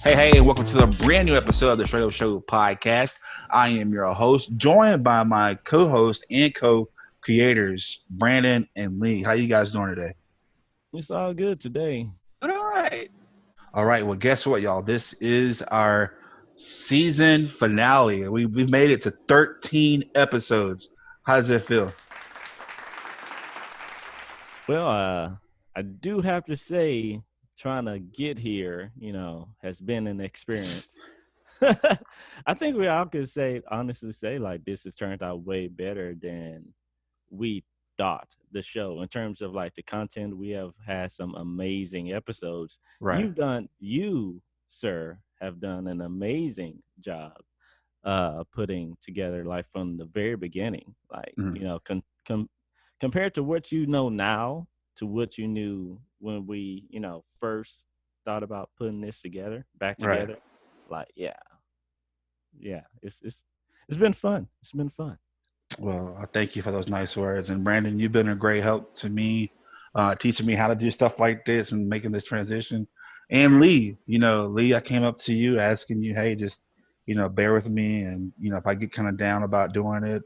Hey, and welcome to the brand new episode of the Str8up Show podcast. I am your host, joined by my co-host and co-creators, Brandon and Lee. How you guys doing today? It's all good today. Doing all right. All right, well, guess what, y'all? This is our season finale. We've made it to 13 episodes. How does it feel? Well, I do have to say, trying to get here, has been an experience. I think we all could honestly say, like, this has turned out way better than we thought. The show, in terms of like the content, we have had some amazing episodes. Right. You, sir, have done an amazing job putting together, like, from the very beginning, like, compared to what you know now to what you knew when we, first thought about putting this back together. Like, yeah, it's been fun. It's been fun. Well, I thank you for those nice words. And Brandon, you've been a great help to me, teaching me how to do stuff like this and making this transition. And Lee, Lee, I came up to you asking you, hey, just, bear with me. And, if I get kind of down about doing it,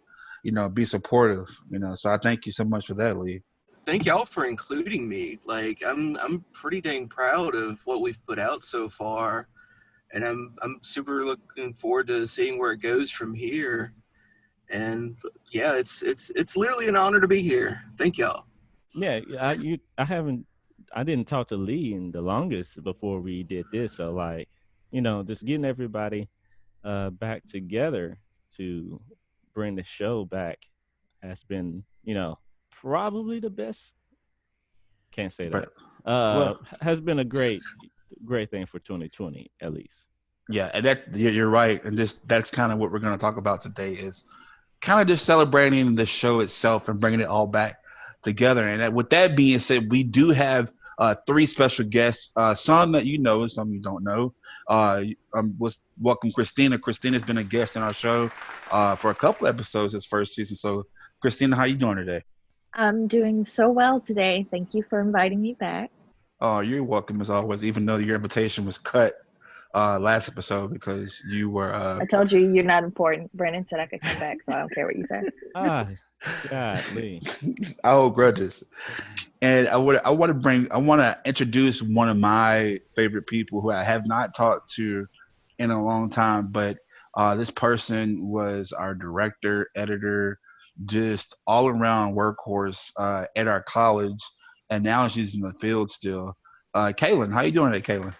be supportive, So I thank you so much for that, Lee. Thank y'all for including me. Like, I'm pretty dang proud of what we've put out so far, and I'm super looking forward to seeing where it goes from here. And yeah, it's literally an honor to be here. Thank y'all. Yeah, I didn't talk to Lee in the longest before we did this, so, like, just getting everybody back together to bring the show back has been, probably the best. Can't say that. Has been a great thing for 2020, at least. Yeah, and you're right. And that's kind of what we're going to talk about today, is kind of just celebrating the show itself and bringing it all back together. And with that being said, we do have three special guests, some that you know, some you don't know. Let's welcome Kristina. Kristina's been a guest in our show for a couple episodes this first season. So, Kristina, how you doing today? I'm doing so well today. Thank you for inviting me back. Oh, you're welcome as always, even though your invitation was cut last episode because you were. I told you you're not important. Brandon said I could come back, so I don't care what you say. Godly. I hold grudges. And I want to introduce one of my favorite people who I have not talked to in a long time, but this person was our director, editor, just all around workhorse at our college, and now she's in the field still. Kaylynn, how you doing today, Kaylynn?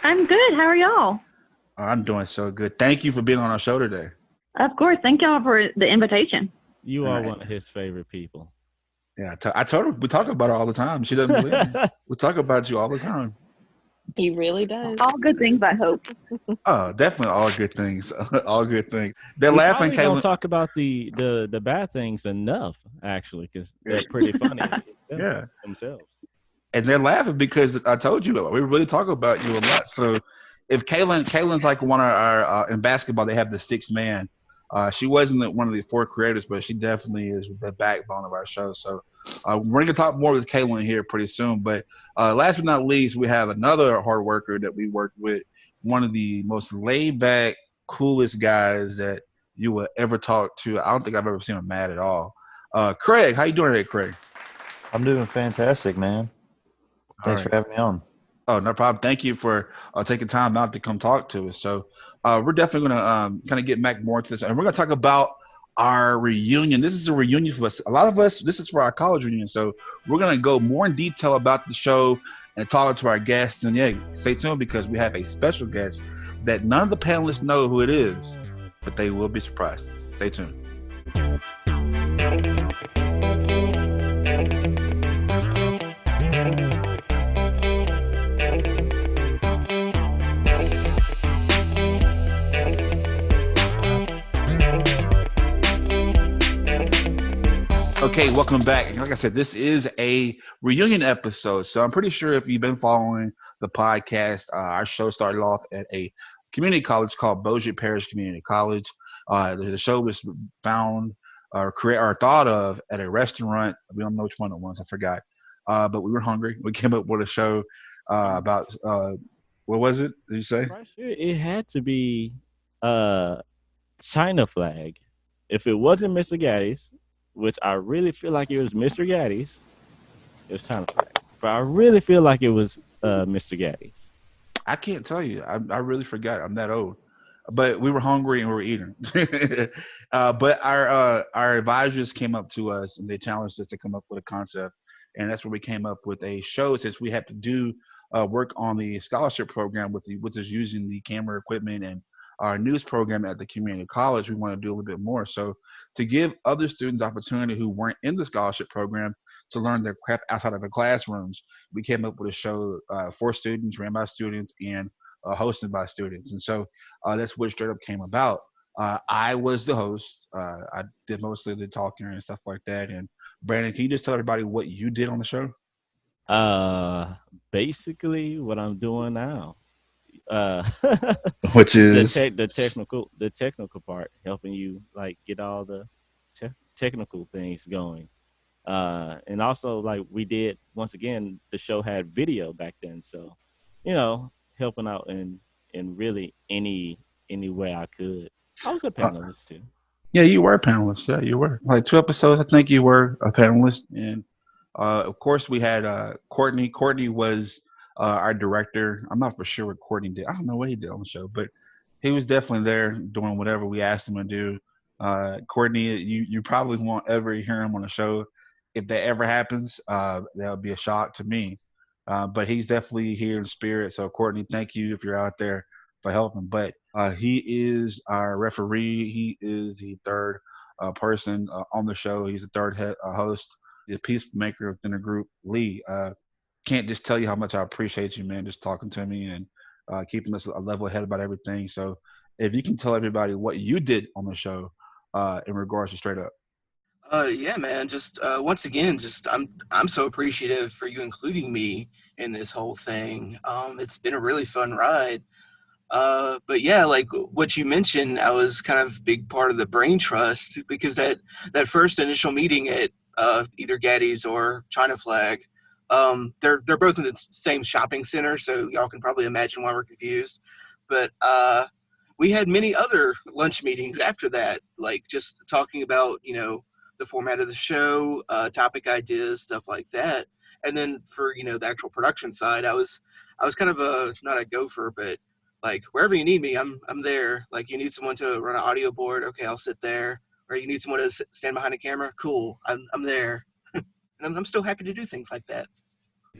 I'm good. How are y'all? I'm doing so good. Thank you for being on our show today. Of course. Thank y'all for the invitation. You are one of his favorite people. Yeah, I told her we talk about her all the time. She doesn't believe me. We talk about you all the time. He really does. All good things, I hope. Oh, definitely all good things. All good things. They're we laughing, Kaylynn. Don't talk about the bad things enough, actually, because they're pretty funny. Yeah. Themselves. And they're laughing because I told you we really talk about you a lot. So if Kaylynn's like one of our in basketball, they have the sixth man. She wasn't one of the four creators, but she definitely is the backbone of our show. So we're going to talk more with Kaylynn here pretty soon. But last but not least, we have another hard worker that we worked with, one of the most laid-back, coolest guys that you will ever talk to. I don't think I've ever seen him mad at all. Craig, how you doing today, Craig? I'm doing fantastic, man. Thanks for having me on. Oh, no problem. Thank you for taking time out to come talk to us. So we're definitely going to kind of get back more into this. And we're going to talk about our reunion. This is a reunion for us. A lot of us, this is for our college reunion. So we're going to go more in detail about the show and talk to our guests. And yeah, stay tuned because we have a special guest that none of the panelists know who it is, but they will be surprised. Stay tuned. Okay, welcome back. Like I said, this is a reunion episode. So I'm pretty sure if you've been following the podcast, our show started off at a community college called Bossier Parish Community College. The show was found or thought of at a restaurant. We don't know which one it was. I forgot. But we were hungry. We came up with a show about What was it? Did you say? Right here, it had to be China flag. If it wasn't Mr. Gaddy's, which I really feel like it was Mr. Gaddy's, it was China flag. But I really feel like it was Mr. Gaddy's. I can't tell you. I really forgot. I'm that old. But we were hungry and we were eating. But our advisors came up to us and they challenged us to come up with a concept, and that's where we came up with a show. Since we had to do work on the scholarship program which is using the camera equipment and our news program at the community college, we want to do a little bit more. So to give other students opportunity who weren't in the scholarship program to learn their craft outside of the classrooms, we came up with a show for students, ran by students, and hosted by students. And so that's what Straight Up came about. I was the host. I did most of the talking and stuff like that. And Brandon, can you just tell everybody what you did on the show? Basically what I'm doing now. Uh, Which is the technical part, helping you like get all the technical things going. And also like we did once again, the show had video back then, so helping out in really any way I could. I was a panelist too. Yeah, you were a panelist. Yeah, you were. Like 2 episodes, I think you were a panelist. And of course, we had Courtney. Courtney was our director. I'm not for sure what Courtney did. I don't know what he did on the show, but he was definitely there doing whatever we asked him to do. Courtney, you probably won't ever hear him on the show. If that ever happens, that would be a shock to me. But he's definitely here in spirit. So, Courtney, thank you if you're out there for helping. But he is our referee. He is the third person on the show. He's the third host, the peacemaker within the group. Lee, can't just tell you how much I appreciate you, man, just talking to me and keeping us a level head about everything. So if you can tell everybody what you did on the show in regards to Straight Up. Yeah, man. Just once again, I'm so appreciative for you including me in this whole thing. It's been a really fun ride. But yeah, like what you mentioned, I was kind of a big part of the brain trust because that first initial meeting at either Gaddy's or China Flag, they're both in the same shopping center, so y'all can probably imagine why we're confused. But we had many other lunch meetings after that, like just talking about the format of the show, topic ideas, stuff like that. And then for the actual production side, I was kind of not a gopher, but like wherever you need me, I'm there. Like you need someone to run an audio board, okay, I'll sit there. Or you need someone to stand behind a camera, cool, I'm there. And I'm still happy to do things like that.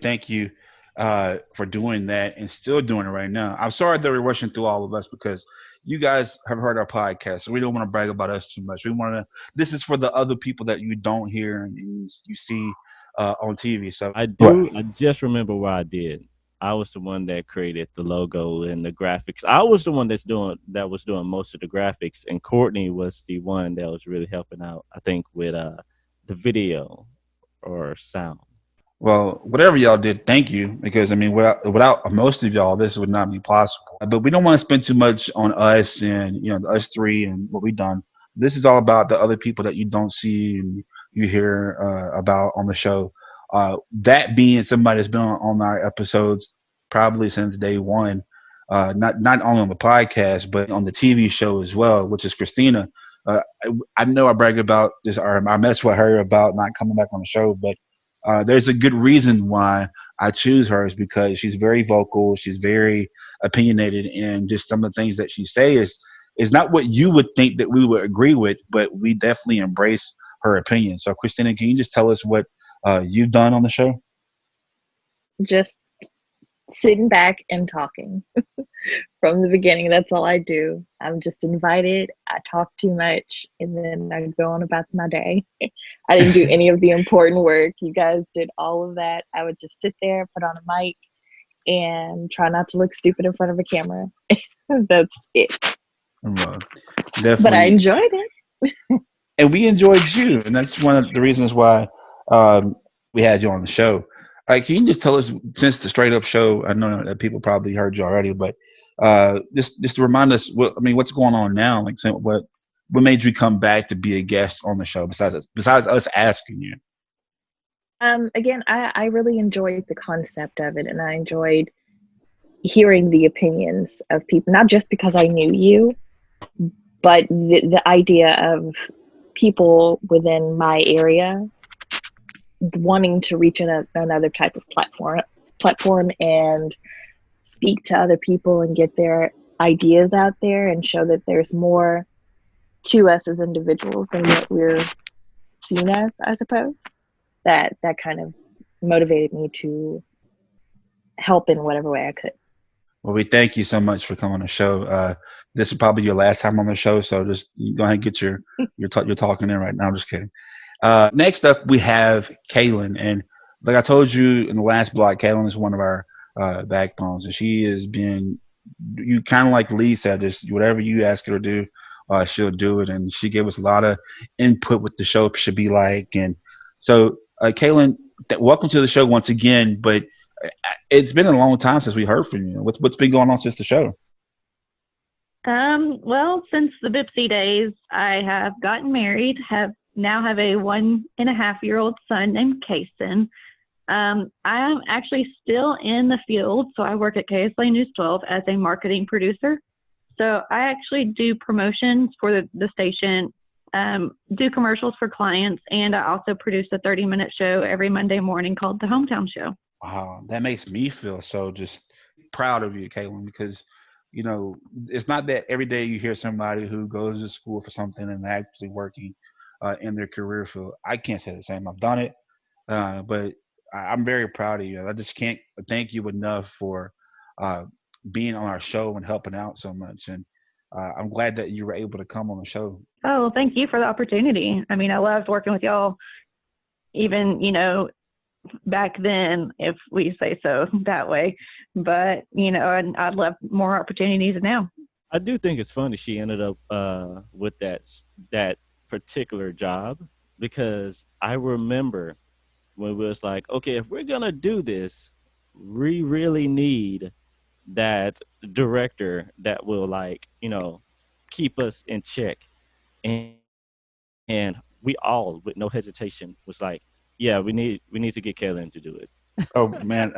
Thank you for doing that and still doing it right now. I'm sorry that we're rushing through all of us because you guys have heard our podcast, so we don't want to brag about us too much. We want to. This is for the other people that you don't hear and you see on TV. So I do. I just remember what I did. I was the one that created the logo and the graphics. I was the one that was doing most of the graphics, and Courtney was the one that was really helping out, I think, with the video or sound. Well, whatever y'all did, thank you. Because I mean, without most of y'all, this would not be possible. But we don't want to spend too much on us and us three and what we've done. This is all about the other people that you don't see and you hear about on the show. That being somebody that's been on our episodes probably since day one. Not only on the podcast but on the TV show as well, which is Kristina. I know I brag about this, or I mess with her about not coming back on the show, but there's a good reason why I choose her is because she's very vocal, she's very opinionated, and just some of the things that she says is not what you would think that we would agree with, but we definitely embrace her opinion. So, Kristina, can you just tell us what you've done on the show? Just sitting back and talking from the beginning. That's all I do. I'm just invited. I talk too much and then I go on about my day. I didn't do any of the important work. You guys did all of that. I would just sit there, put on a mic, and try not to look stupid in front of a camera. That's it. Definitely. But I enjoyed it. And we enjoyed you. And that's one of the reasons why we had you on the show. Can you just tell us, since the Straight Up show, I know that people probably heard you already, but just to remind us, what's going on now? Like, what made you come back to be a guest on the show besides us asking you? Again, I really enjoyed the concept of it, and I enjoyed hearing the opinions of people, not just because I knew you, but the idea of people within my area wanting to reach another type of platform and speak to other people and get their ideas out there and show that there's more to us as individuals than what we're seen as, I suppose. That kind of motivated me to help in whatever way I could. Well, we thank you so much for coming on the show. This is probably your last time on the show, so just you go ahead and get your talking in right now. I'm just kidding. Next up, we have Kaylynn, and like I told you in the last block, Kaylynn is one of our backbones, and she has been. You kind of like Lee said, just whatever you ask her to do, she'll do it, and she gave us a lot of input what the show should be like, and so Kaylynn, welcome to the show once again, but. It's been a long time since we heard from you. What's been going on since the show? Well, since the Bipsy days, I have gotten married, now have a 1.5-year-old son named Kaylynn. I am actually still in the field, so I work at KSLA News 12 as a marketing producer. So I actually do promotions for the station, do commercials for clients, and I also produce a 30-minute show every Monday morning called The Hometown Show. Wow, that makes me feel so just proud of you, Kaylynn, because you know it's not that every day you hear somebody who goes to school for something and actually working in their career field. I can't say the same. I've done it, but I'm very proud of you. I just can't thank you enough for being on our show and helping out so much. And I'm glad that you were able to come on the show. Oh, thank you for the opportunity. I mean, I loved working with y'all, even, back then, if we say so that way. But, I'd love more opportunities now. I do think it's funny she ended up with that particular job, because I remember when it was like, okay, if we're going to do this, we really need that director that will keep us in check. And we all, with no hesitation, was like, yeah, we need to get Kaylynn to do it. Oh man,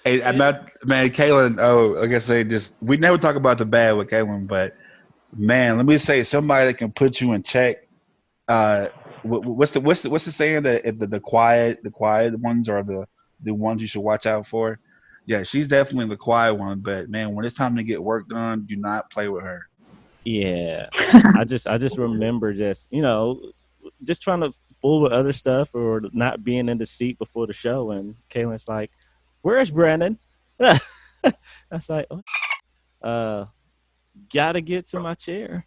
hey, I'm not man, Kaylynn. Oh, like I say, we never talk about the bad with Kaylynn, but man, let me say, somebody that can put you in check. What's the saying that the quiet ones are the ones you should watch out for? Yeah, she's definitely the quiet one, but man, when it's time to get work done, do not play with her. Yeah, I just remember just trying to fool with other stuff or not being in the seat before the show, and Kaylynn's like, "Where's Brandon?" I was like, "Gotta get to my chair."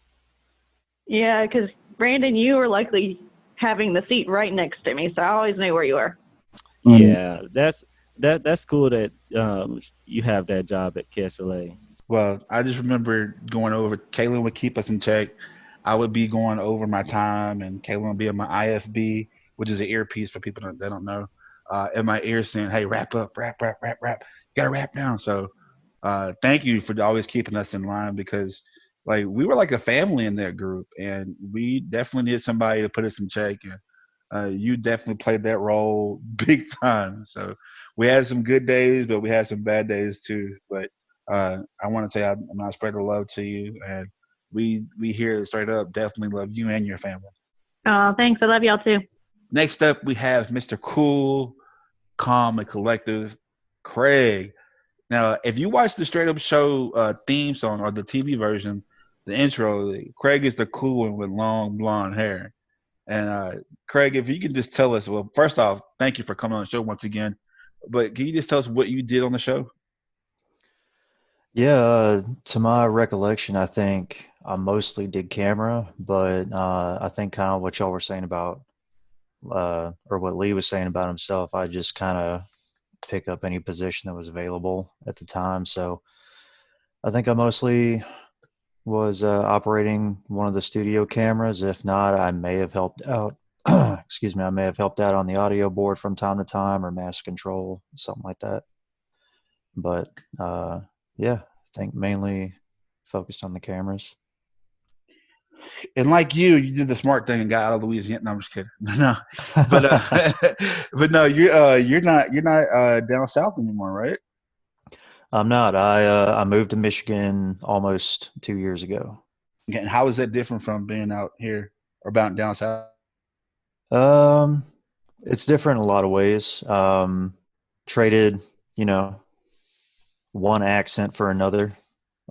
Yeah, because Brandon, you were likely having the seat right next to me, so I always knew where you were. Yeah, that's cool that you have that job at KSLA. Well, I just remember going over. Kaylynn would keep us in check. I would be going over my time, and Kaylynn would be in my IFB, which is an earpiece for people that don't know, in my ear saying, "Hey, wrap up, wrap, gotta wrap down." So, thank you for always keeping us in line, because like we were like a family in that group, and we definitely needed somebody to put us in check. And you definitely played that role big time. So we had some good days, but we had some bad days too. But I want to say I'm not spreading love to you, and we here at Straight Up definitely love you and your family. Oh, thanks. I love y'all too. Next up, we have Mr. Cool, Comm, and Collective, Craig. Now, if you watch the Straight Up Show theme song or the TV version, the intro, Craig is the cool one with long blonde hair. And Craig, if you can just tell us, well, first off, thank you for coming on the show once again. But can you just tell us what you did on the show? Yeah, to my recollection, I think I mostly did camera, but I think kind of what y'all were saying about, or what Lee was saying about himself, I just kind of pick up any position that was available at the time. So I think I mostly was operating one of the studio cameras. If not, I may have helped out. Excuse me, I may have helped out on the audio board from time to time, or mass control, something like that. But yeah, I think mainly focused on the cameras. And like you did the smart thing and got out of Louisiana. No, I'm just kidding. No, but but no, you're not down south anymore, right? I'm not. I moved to Michigan almost 2 years ago. And how is that different from being out here or down south? Um, it's different in a lot of ways. Traded, you know, one accent for another.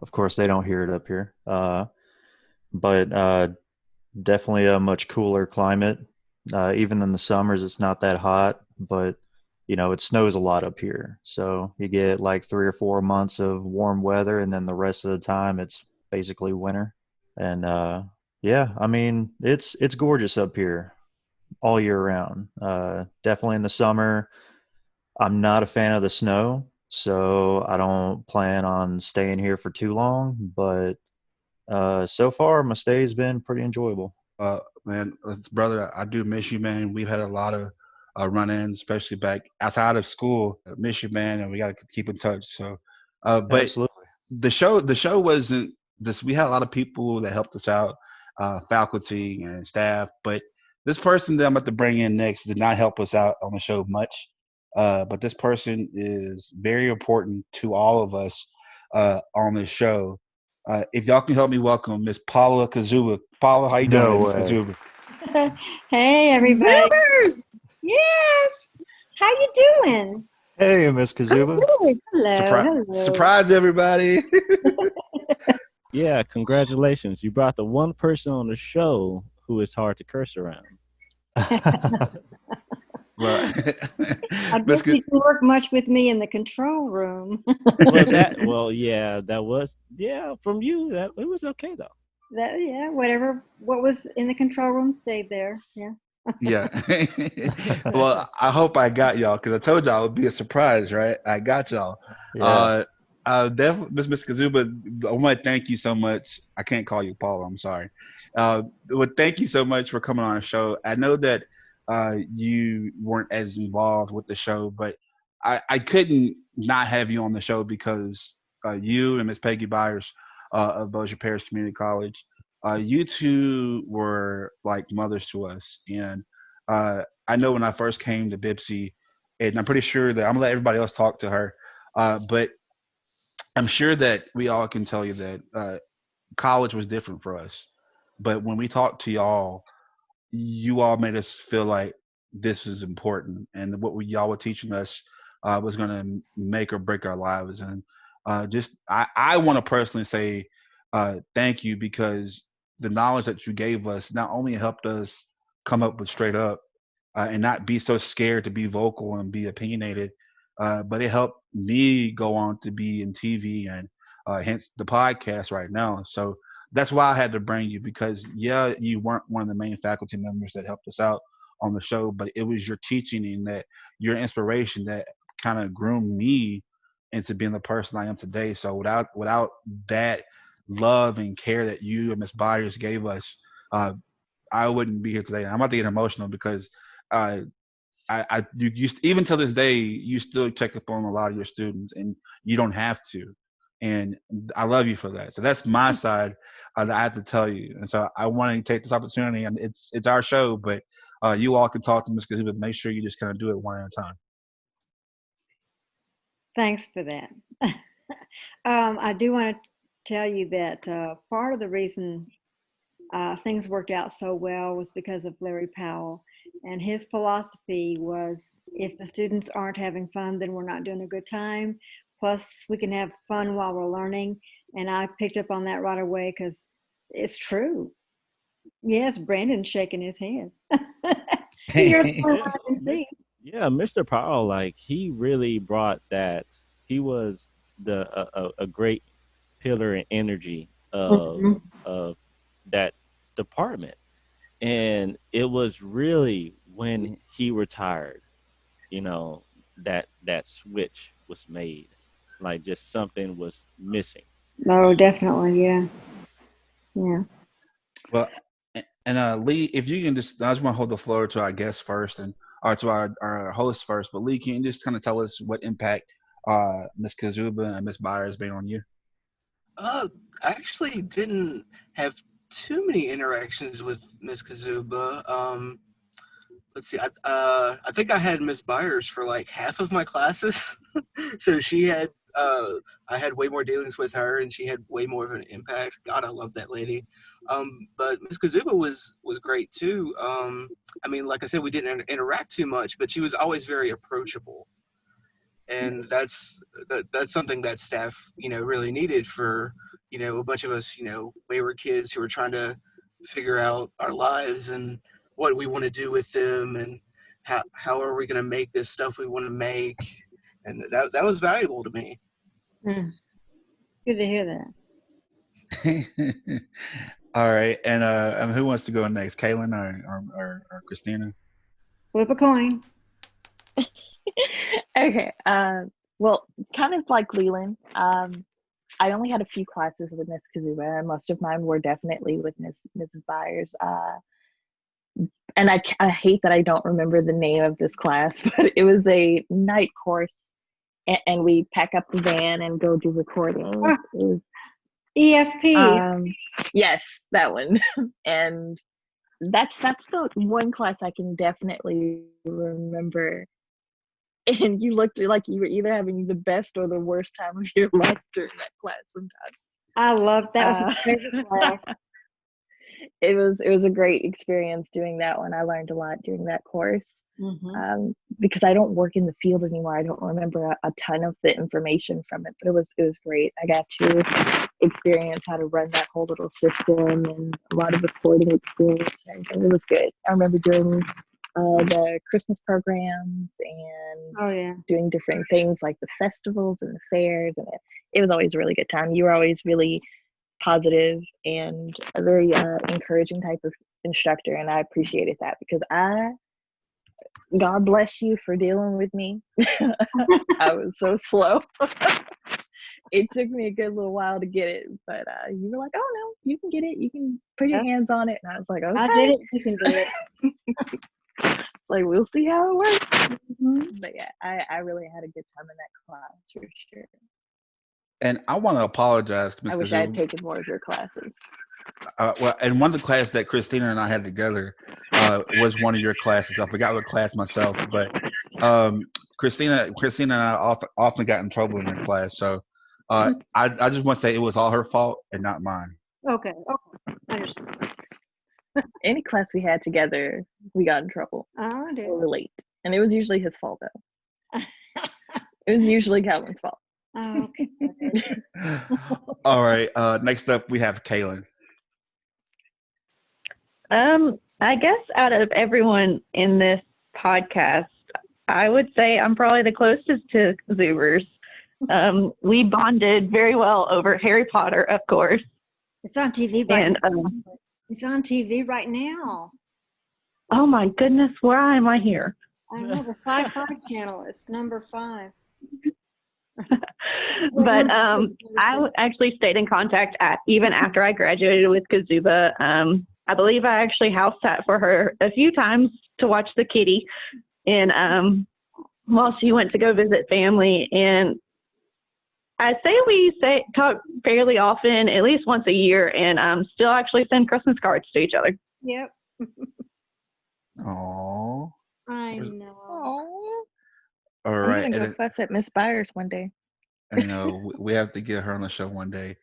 Of course, they don't hear it up here. But definitely a much cooler climate. Even in the summers, it's not that hot, but it snows a lot up here. So you get like 3 or 4 months of warm weather, and then the rest of the time it's basically winter. And yeah, I mean it's gorgeous up here all year round. Definitely in the summer. I'm not a fan of the snow, so I don't plan on staying here for too long. But so far, my stay's been pretty enjoyable. Man, brother, I do miss you, man. We've had a lot of run-ins, especially back outside of school. I miss you, man, and we got to keep in touch. So, but Absolutely. the show wasn't this. We had a lot of people that helped us out, faculty and staff. But this person that I'm about to bring in next did not help us out on the show much. But this person is very important to all of us on this show. If y'all can help me welcome Miss Paula Kazuba. Paula, how you doing today, No Miss way. Kazuba? Hey, everybody. Zoomers! Yes. How you doing? Hey, Miss Kazuba. Good. Hello. Surprise, Hello. surprise everybody. Yeah, congratulations. You brought the one person on the show who is hard to curse around. Well, I Miss guess you didn't work much with me in the control room. That was from you. That it was okay though. Whatever. What was in the control room stayed there. Yeah. Yeah. Well, I hope I got y'all because I told y'all it would be a surprise, right? I got y'all. Yeah. Definitely, Miss Kazuba, I want to thank you so much. I can't call you Paula. I'm sorry. Well, thank you so much for coming on the show. I know that you weren't as involved with the show, but I couldn't not have you on the show because you and Miss Peggy Byers of Bossier Parish Community College, you two were like mothers to us. And I know when I first came to Bipsy, and I'm pretty sure that I'm gonna let everybody else talk to her, but I'm sure that we all can tell you that college was different for us. But when we talked to y'all, you all made us feel like this is important, and what y'all were teaching us was going to make or break our lives. And just I want to personally say thank you because the knowledge that you gave us not only helped us come up with straight up and not be so scared to be vocal and be opinionated, but it helped me go on to be in TV and hence the podcast right now. So that's why I had to bring you because yeah, you weren't one of the main faculty members that helped us out on the show, but it was your teaching and that your inspiration that kind of groomed me into being the person I am today. So without that love and care that you and Miss Byers gave us, uh, I wouldn't be here today. I'm about to get emotional because uh, you even to this day you still check up on a lot of your students and you don't have to, and I love you for that. So that's my side that I have to tell you, and so I want to take this opportunity, and it's our show, but you all can talk to Ms. Kazuba, but make sure you just kind of do it one at a time. Thanks for that. I do want to tell you that part of the reason things worked out so well was because of Larry Powell. And his philosophy was if the students aren't having fun, then we're not doing a good time. Plus, we can have fun while we're learning. And I picked up on that right away because it's true. Yes, Brandon's shaking his head. You're the one I can see. Yeah, Mr. Powell, like he really brought that. He was a great pillar and energy of that department. And it was really when he retired, that switch was made. Like just something was missing. No, definitely, yeah. Yeah. Well, and Lee, if you can just, I just want to hold the floor to our guest first, or to our host first. But Lee, can you just kind of tell us what impact Miss Kazuba and Miss Byers made on you? I actually didn't have too many interactions with Miss Kazuba. Let's see, I think I had Miss Byers for like half of my classes. So she had I had way more dealings with her, and she had way more of an impact. God, I love that lady. But Miss Kazuba was great too. I mean, like I said, we didn't interact too much, but she was always very approachable, and that's something that staff, really needed for, a bunch of us, wayward kids who were trying to figure out our lives and what we want to do with them, and how are we going to make this stuff we want to make, and that was valuable to me. Mm. Good to hear that. All right, and who wants to go next, Kaylynn or Kristina? Flip a coin. Okay. Well, kind of like Leland. I only had a few classes with Miss Kazuba, and most of mine were definitely with Mrs. Byers. And I hate that I don't remember the name of this class, but it was a night course, and we pack up the van and go do recordings. It was, EFP. Yes, that one. And that's the one class I can definitely remember. And you looked like you were either having the best or the worst time of your life during that class sometimes. I loved that. Was my favorite class. It was a great experience doing that one. I learned a lot during that course. Mm-hmm. Because I don't work in the field anymore. I don't remember a ton of the information from it, but it was great. I got to experience how to run that whole little system and a lot of recording experience and everything. It was good. I remember doing the Christmas programs and doing different things like the festivals and the fairs, and it was always a really good time. You were always really positive and a very encouraging type of instructor, and I appreciated that because God bless you for dealing with me. I was so slow. It took me a good little while to get it, but you were like, "Oh no, you can get it. You can put your hands on it." And I was like, "Okay, I did it. You can do it." It's like, we'll see how it works. Mm-hmm. But yeah, I really had a good time in that class for sure. And I want to apologize to Ms. I wish I had taken more of your classes. Well, and one of the classes that Kristina and I had together was one of your classes. I forgot what class myself, but Kristina and I often got in trouble in her class. So I just want to say it was all her fault and not mine. Okay. I understand. Any class we had together, we got in trouble. Oh, I did. We were late. And it was usually his fault, though. It was usually Calvin's fault. Oh, okay. All right. Next up, we have Kaylynn. I guess out of everyone in this podcast, I would say I'm probably the closest to Zoobers. We bonded very well over Harry Potter, of course. It's on TV right now. It's on TV right now. Oh my goodness, why am I here? I know, the 5/5 channel. It's number 5. But I actually stayed in contact even after I graduated with Kazuba. I believe I actually house sat for her a few times to watch the kitty, and while she went to go visit family. And I say we talk fairly often, at least once a year, and still actually send Christmas cards to each other. Yep. Aww. I know. All right. I'm gonna go fuss at Miss Byers one day. I know we have to get her on the show one day.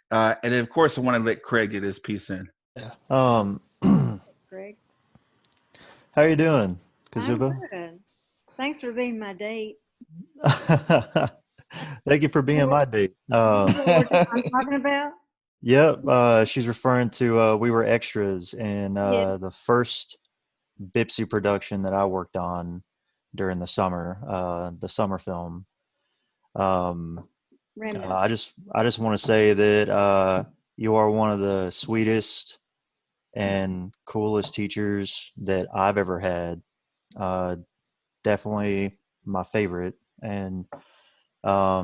And then, of course, I want to let Craig get his piece in. Yeah. Greg. How you doing, Kazuba? I'm good. Thanks for being my date. Thank you for being my date. You know what I'm talking about? Yep. She's referring to we were extras in Yes. the first Bipsy production that I worked on during the summer film. I just want to say that you are one of the sweetest and coolest teachers that I've ever had. Definitely my favorite. And I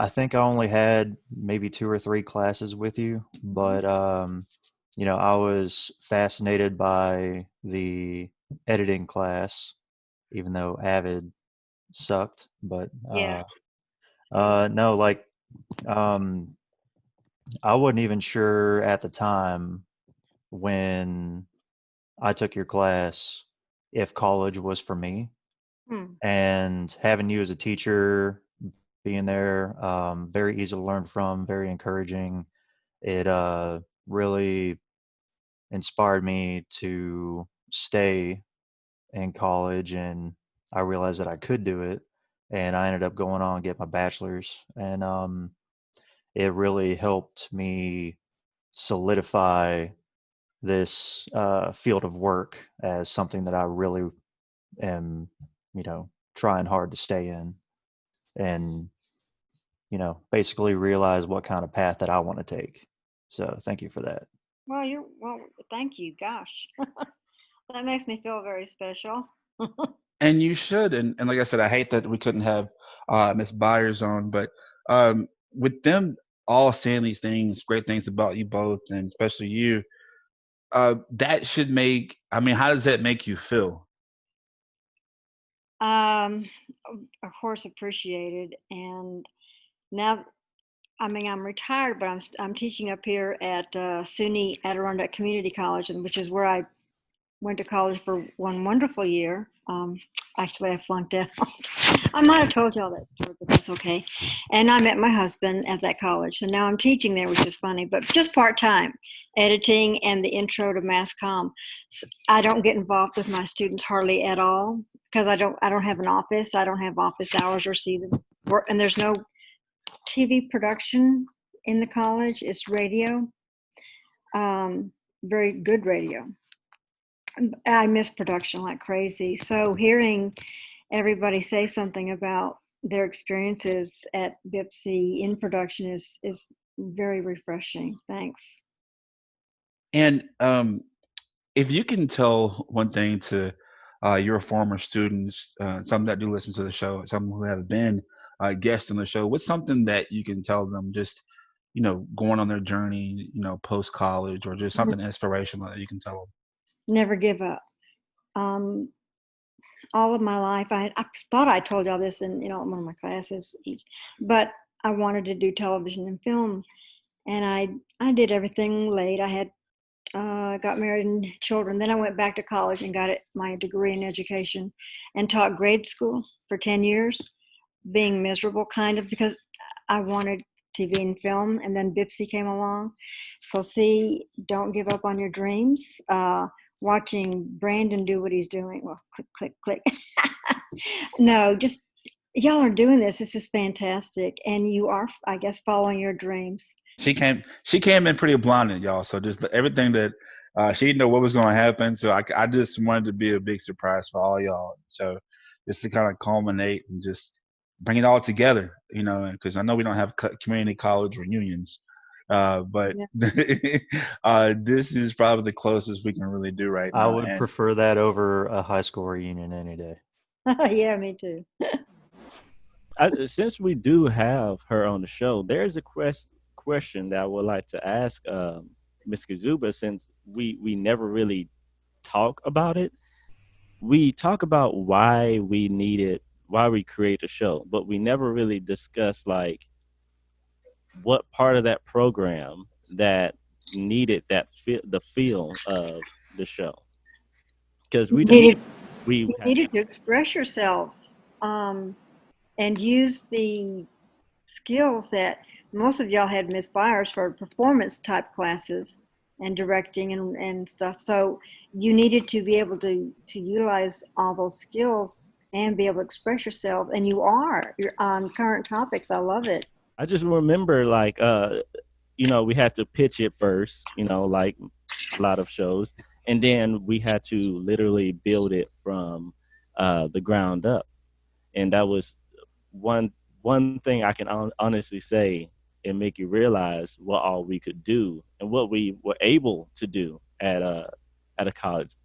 think I only had maybe 2 or 3 classes with you, but I was fascinated by the editing class, even though Avid sucked. But no, like I wasn't even sure at the time when I took your class if college was for me. And having you as a teacher being there. Very easy to learn from, very encouraging. It really inspired me to stay in college, and I realized that I could do it. And I ended up going on and get my bachelor's, and it really helped me solidify this field of work as something that I really am, trying hard to stay in, and basically realize what kind of path that I want to take. So thank you for that. Well, thank you. Gosh, that makes me feel very special. And you should. And like I said, I hate that we couldn't have Miss Byers on, but with them all saying these things, great things about you both, and especially you, that should make. I mean, how does that make you feel? Um, of course, appreciated. And now, I mean, I'm retired, but I'm teaching up here at SUNY Adirondack Community College, and which is where I went to college for one wonderful year. Actually, I flunked out. I might have told y'all that story, but that's okay. And I met my husband at that college, and now I'm teaching there, which is funny, but just part-time, editing and the intro to mass comm. So I don't get involved with my students hardly at all because I don't have an office. I don't have office hours or see them work, and there's no TV production in the college. It's radio, very good radio. I miss production like crazy. So hearing everybody say something about their experiences at BIPC in production is very refreshing. Thanks. And if you can tell one thing to your former students, some that do listen to the show, some who have been guests on the show, what's something that you can tell them just, going on their journey, post college, or just something inspirational that you can tell them? Never give up. All of my life, I thought I told y'all this in one of my classes, but I wanted to do television and film, and I did everything late. I had got married and children. Then I went back to college and got my degree in education and taught grade school for 10 years, being miserable kind of because I wanted TV and film, and then BIPC came along. So see, don't give up on your dreams. Watching Brandon do what he's doing. Well, click, click, click. No, just y'all are doing this. This is fantastic. And you are, I guess, following your dreams. She came in pretty blinded, y'all. So just everything that she didn't know what was going to happen. So I just wanted to be a big surprise for all y'all. So just to kind of culminate and just bring it all together, because I know we don't have community college reunions. But this is probably the closest we can really do right now. I would prefer that over a high school reunion any day. Yeah, me too. Since we do have her on the show, there's a question that I would like to ask Ms. Kazuba, since we never really talk about it. We talk about why we create a show, but we never really discuss like what part of that program that needed the feel of the show, because we needed needed to express yourselves and use the skills that most of y'all had Miss Byers for performance type classes and directing and stuff. So you needed to be able to utilize all those skills and be able to express yourself. And you're on current topics. I love it. I just remember like, we had to pitch it first, like a lot of shows. And then we had to literally build it from the ground up. And that was one thing I can honestly say and make you realize what all we could do and what we were able to do at a college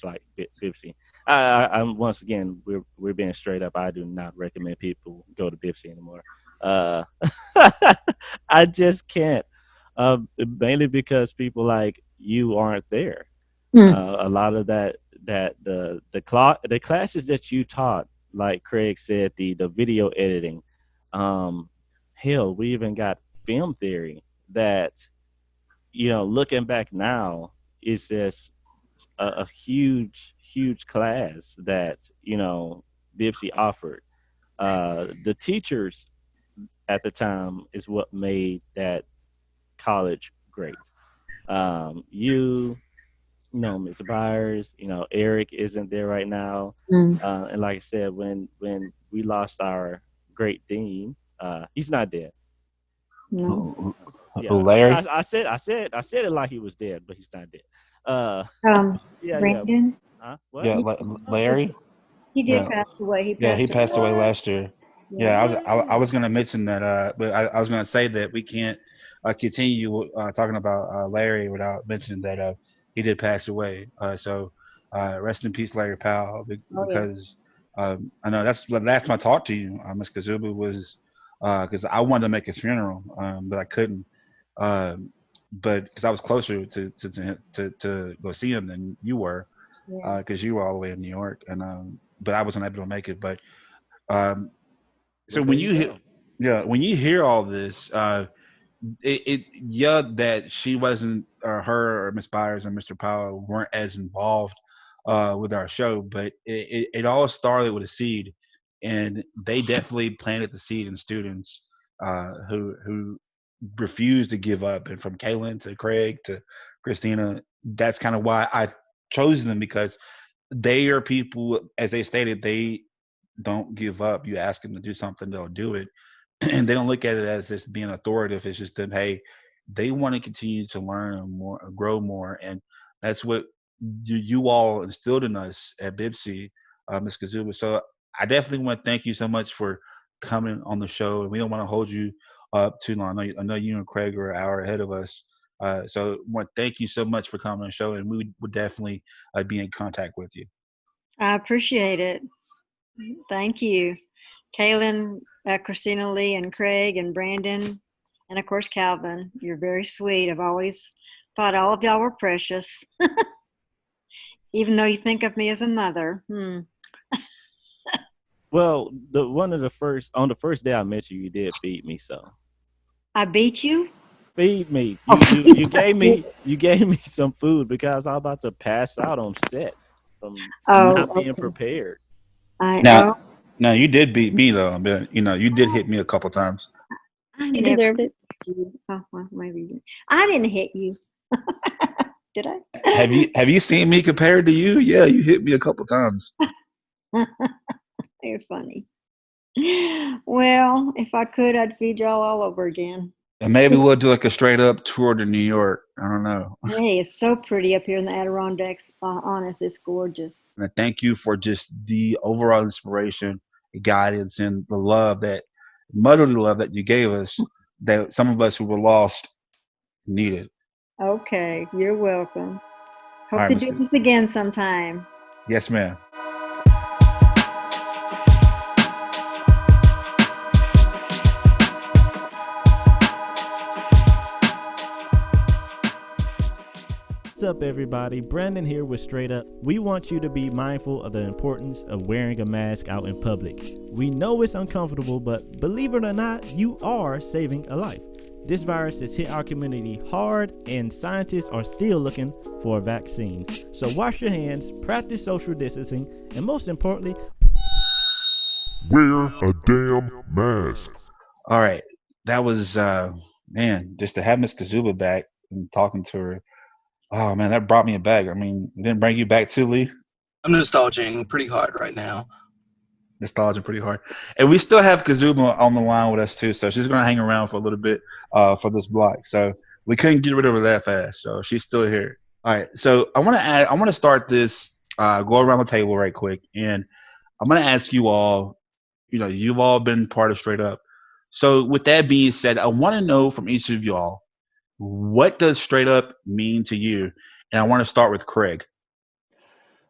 like BIPC. I'm once again, we're being straight up. I do not recommend people go to BIPC anymore. I just can't, mainly because people like you aren't there. A lot of the classes that you taught, like Craig said, the video editing, hell, we even got film theory that, looking back now, is just a huge class that, BIPC offered. The teachers at the time is what made that college great. You know, Miss Byers, you know, Eric isn't there right now. And like I said, when we lost our great dean, he's not dead. No. Yeah, Larry? I said it like he was dead, but he's not dead. Yeah. Brandon, What? Yeah, Larry. he did Yeah. pass away. He Yeah, passed he passed away away. last year. Yeah, I was going to mention that, but I was going to say that we can't continue talking about Larry without mentioning that he did pass away. So rest in peace, Larry Powell, Oh, yeah. because I know that's the last time I talked to you, Ms. Kazuba, was because I wanted to make his funeral, but I couldn't. But because I was closer to go see him than you were, Yeah. because you were all the way in New York, and but I wasn't able to make it. But so Well, when there you hear, go. yeah, when you hear all this, yeah, that she wasn't, her or Miss Byers and Mr. Powell weren't as involved with our show, but it all started with a seed, and they definitely planted the seed in students who refused to give up, and from Kaylynn to Craig to Kristina, that's kind of why I chose them, because they are people, as they stated, they don't give up. You ask them to do something, they'll do it. And they don't look at it as just being authoritative. It's just that, hey, they want to continue to learn more, grow more. And that's what you all instilled in us at Bibsy, Ms. Kazuba. So I definitely want to thank you so much for coming on the show. And we don't want to hold you up too long. I know you and Craig are an hour ahead of us. So I want to thank you so much for coming on the show. And we would definitely be in contact with you. I appreciate it. Thank you. Kaylynn, Kristina Lee, and Craig, and Brandon, and of course Calvin. You're very sweet. I've always thought all of y'all were precious, even though you think of me as a mother. Well, on the first day I met you, you did feed me. So I beat you? feed me. You gave me some food because I was about to pass out on set from not being prepared. Now you did beat me though, but you did hit me a couple times. You deserved it. Oh, well, maybe you did. I didn't hit you. Did I? Have you seen me compared to you? Yeah, you hit me a couple times. You're funny. Well, if I could, I'd feed y'all all over again. And maybe we'll do like a straight up tour to New York. I don't know. Hey, it's so pretty up here in the Adirondacks. Honest, it's gorgeous. And I thank you for just the overall inspiration, guidance, and the love motherly love that you gave us, that some of us who were lost needed. Okay, you're welcome. Hope All to right, do Mr. this again sometime. Yes, ma'am. What's up, everybody? Brandon here with Straight Up. We want you to be mindful of the importance of wearing a mask out in public. We know it's uncomfortable, but believe it or not, you are saving a life. This virus has hit our community hard, and scientists are still looking for a vaccine. So wash your hands, practice social distancing, and most importantly, wear a damn mask. All right. That was, man, just to have Miss Kazuba back and talking to her. Oh, man, that brought me back. I mean, it didn't bring you back too, Lee? I'm nostalgizing pretty hard right now. Nostalgia pretty hard. And we still have Kazuba on the line with us, too. So she's going to hang around for a little bit for this block. So we couldn't get rid of her that fast. So she's still here. All right. So I want to start this, go around the table right quick. And I'm going to ask you all, you've all been part of Straight Up. So with that being said, I want to know from each of y'all, what does Straight Up mean to you? And I want to start with Craig.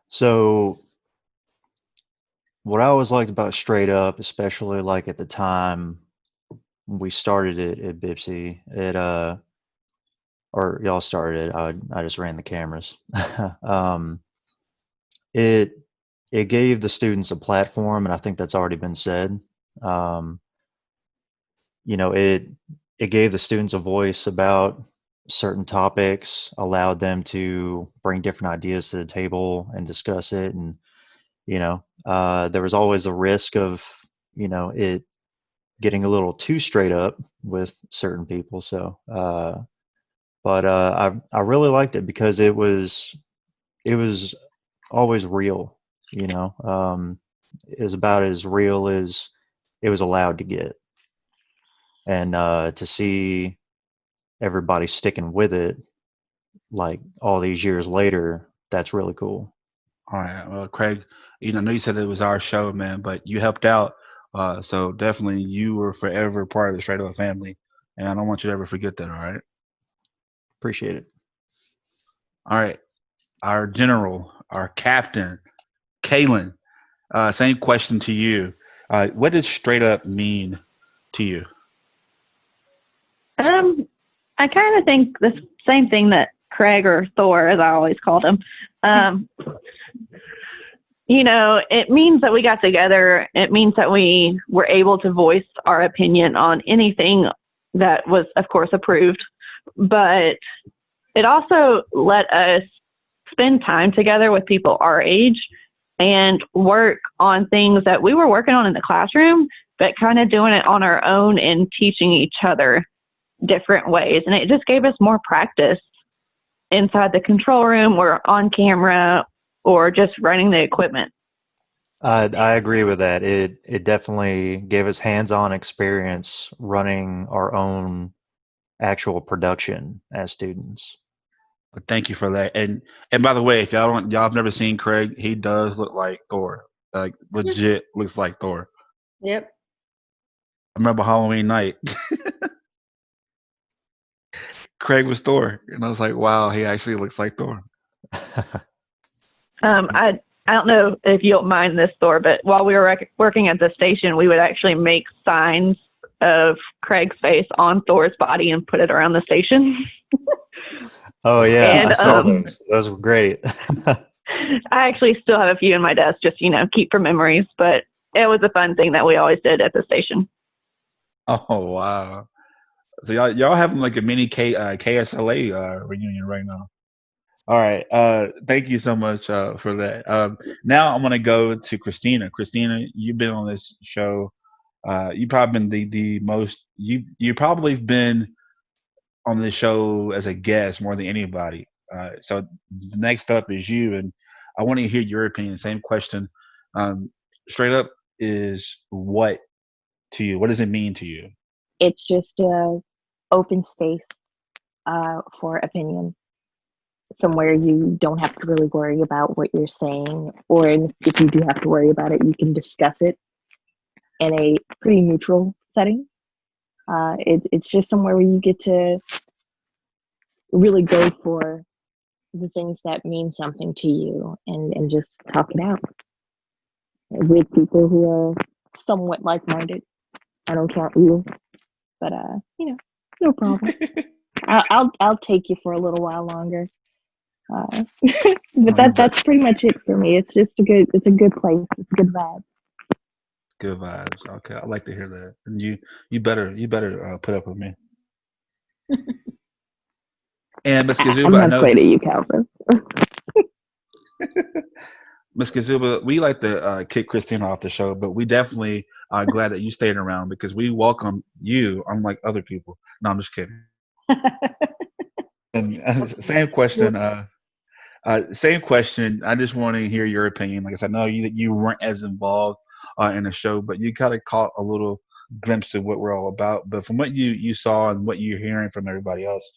So what I always liked about Straight Up, especially like at the time we started it at Bibsy, or y'all started it, I just ran the cameras. It gave the students a platform, and I think that's already been said. It gave the students a voice about certain topics, allowed them to bring different ideas to the table and discuss it. And there was always a risk of it getting a little too straight up with certain people. So, but I really liked it because it was always real. It was about as real as it was allowed to get, and to see everybody sticking with it, like all these years later, that's really cool. All right. Well, Craig, I know you said it was our show, man, but you helped out. So definitely you were forever part of the Straight Up family. And I don't want you to ever forget that, all right? Appreciate it. All right. Our general, our captain, Kaylynn, same question to you. What does straight up mean to you? I kind of think the same thing that Craig, or Thor, as I always called him. It means that we got together. It means that we were able to voice our opinion on anything that was, of course, approved. But it also let us spend time together with people our age and work on things that we were working on in the classroom, but kind of doing it on our own and teaching each other different ways. And it just gave us more practice inside the control room or on camera or just running the equipment. I agree with that. It definitely gave us hands-on experience running our own actual production as students. Thank you for that. And by the way, if y'all have never seen Craig, he does look like Thor. Like legit looks like Thor. Yep. I remember Halloween night. Craig was Thor, and I was like, wow, he actually looks like Thor. I don't know if you'll mind this, Thor, but while we were working at the station, we would actually make signs of Craig's face on Thor's body and put it around the station. Oh yeah, and, I saw those. Those were great. I actually still have a few in my desk, just keep for memories. But it was a fun thing that we always did at the station. Oh wow! So y'all having like a mini KSLA reunion right now. All right. Thank you so much for that. Now I'm gonna go to Kristina. Kristina, you've been on this show. You've probably been the most. You probably been on this show as a guest more than anybody. So the next up is you, and I want to hear your opinion. Same question. Straight up is what to you? What does it mean to you? It's just a open space for opinion. Somewhere you don't have to really worry about what you're saying, or if you do have to worry about it, you can discuss it in a pretty neutral setting. It's just somewhere where you get to really go for the things that mean something to you and just talk it out with people who are somewhat like-minded. I don't count you, but no problem. I'll take you for a little while longer. But that's pretty much it for me. It's just a good place. It's a good vibe. Good vibes. Okay, I like to hear that. And you better put up with me. And Ms. Kazuba, I'm not quite at you, Calvin. Ms. Kazuba, we like to kick Kristina off the show, but we definitely are glad that you stayed around because we welcome you, unlike other people. No, I'm just kidding. And same question. Same question. I just want to hear your opinion. Like I said, I know you weren't as involved in the show, but you kind of caught a little glimpse of what we're all about. But from what you saw and what you're hearing from everybody else,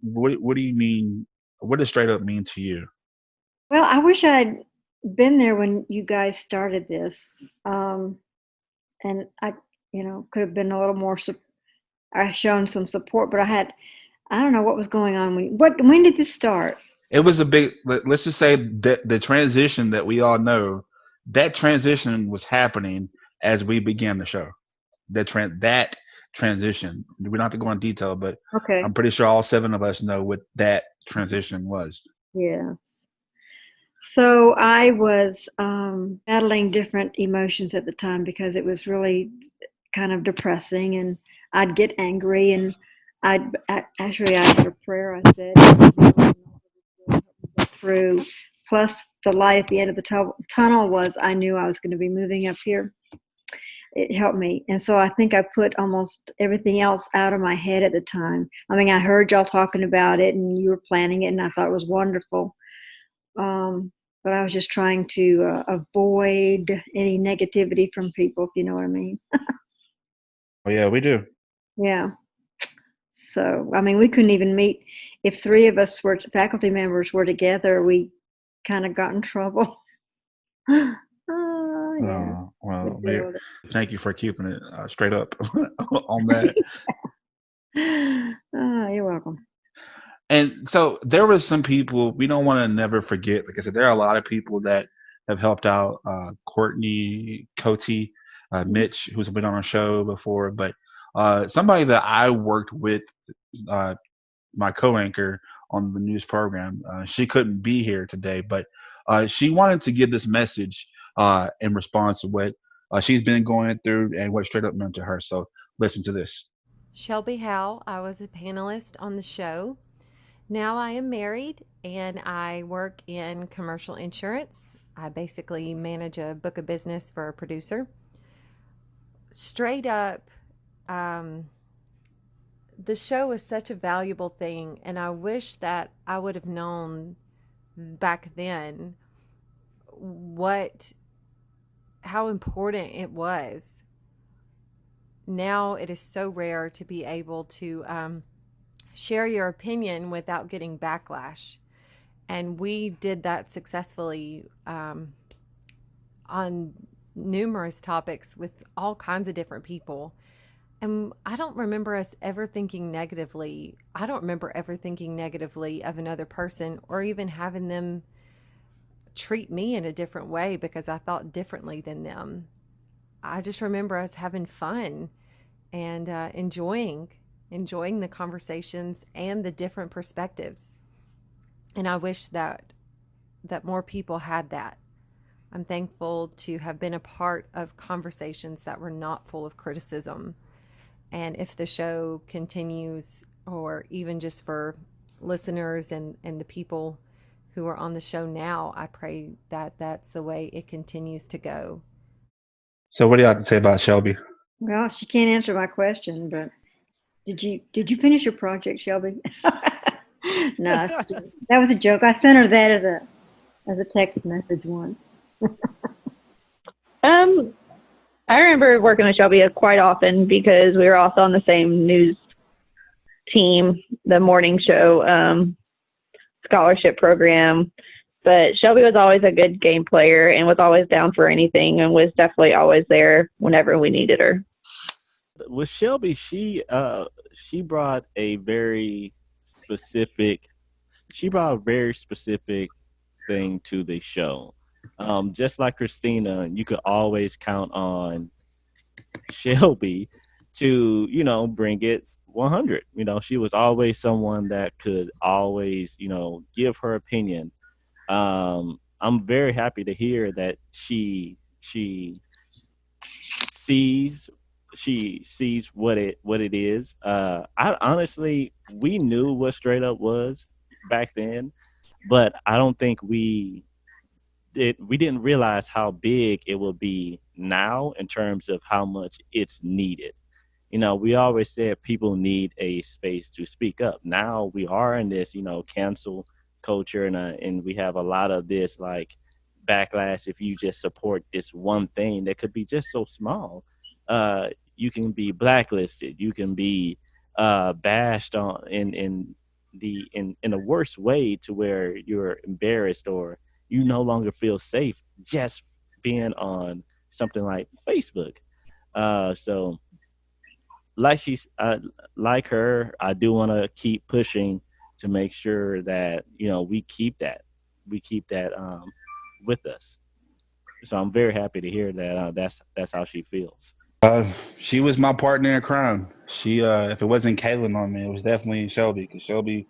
what do you mean? What does straight up mean to you? Well, I wish I'd been there when you guys started this, and I, could have been a little more. I shown some support, but I don't know what was going on when did this start? It was a big. Let's just say that the transition that we all know, that transition was happening as we began the show. That transition. We don't have to go into detail, but okay. I'm pretty sure all 7 of us know what that transition was. Yeah. So I was battling different emotions at the time because it was really kind of depressing, and I'd get angry, and I had a prayer. I said, through. Plus, the light at the end of the tunnel was I knew I was going to be moving up here. it helped me. And so I think I put almost everything else out of my head at the time. I mean, I heard y'all talking about it and you were planning it, and I thought it was wonderful. But I was just trying to avoid any negativity from people, if you know what I mean. Oh yeah, we do. Yeah. So, I mean, we couldn't even meet. If three of us were faculty members were together, we kind of got in trouble. Yeah. Well, thank you for keeping it straight up on that. You're welcome. And so there were some people we don't want to never forget. Like I said, there are a lot of people that have helped out. Courtney, Coty, Mitch, who's been on our show before, but somebody that I worked with, my co-anchor on the news program, she couldn't be here today, but she wanted to give this message in response to what she's been going through and what Str8up meant to her. So listen to this. Shelby Howe, I was a panelist on the show. Now I am married and I work in commercial insurance. I basically manage a book of business for a producer. Str8up, the show is such a valuable thing, and I wish that I would have known back then how important it was. Now it is so rare to be able to share your opinion without getting backlash. And we did that successfully on numerous topics with all kinds of different people. And I don't remember us ever thinking negatively. I don't remember ever thinking negatively of another person or even having them treat me in a different way because I thought differently than them. I just remember us having fun and enjoying the conversations and the different perspectives. And I wish that more people had that. I'm thankful to have been a part of conversations that were not full of criticism. And if the show continues, or even just for listeners and the people who are on the show now, I pray that that's the way it continues to go. So what do you have to say about Shelby? Well, she can't answer my question, but did you finish your project, Shelby? No, that was a joke. I sent her that as a text message once. I remember working with Shelby quite often because we were also on the same news team, the morning show scholarship program. But Shelby was always a good game player and was always down for anything and was definitely always there whenever we needed her. With Shelby, she brought a very specific thing to the show. Just like Kristina, you could always count on Shelby to, bring it 100. She was always someone that could always, give her opinion. I'm very happy to hear that she sees what it is. I honestly, we knew what Str8up was back then, but I don't think we didn't realize how big it will be now in terms of how much it's needed. We always said people need a space to speak up. Now we are in this, cancel culture, and we have a lot of this like backlash if you just support this one thing that could be just so small. You can be blacklisted. You can be bashed on in the worst way to where you're embarrassed or you no longer feel safe just being on something like Facebook. So like her, I do want to keep pushing to make sure that we keep that with us. So I'm very happy to hear that that's how she feels. She was my partner in crime. She, if it wasn't Kaylynn on me, it was definitely Shelby, because Shelby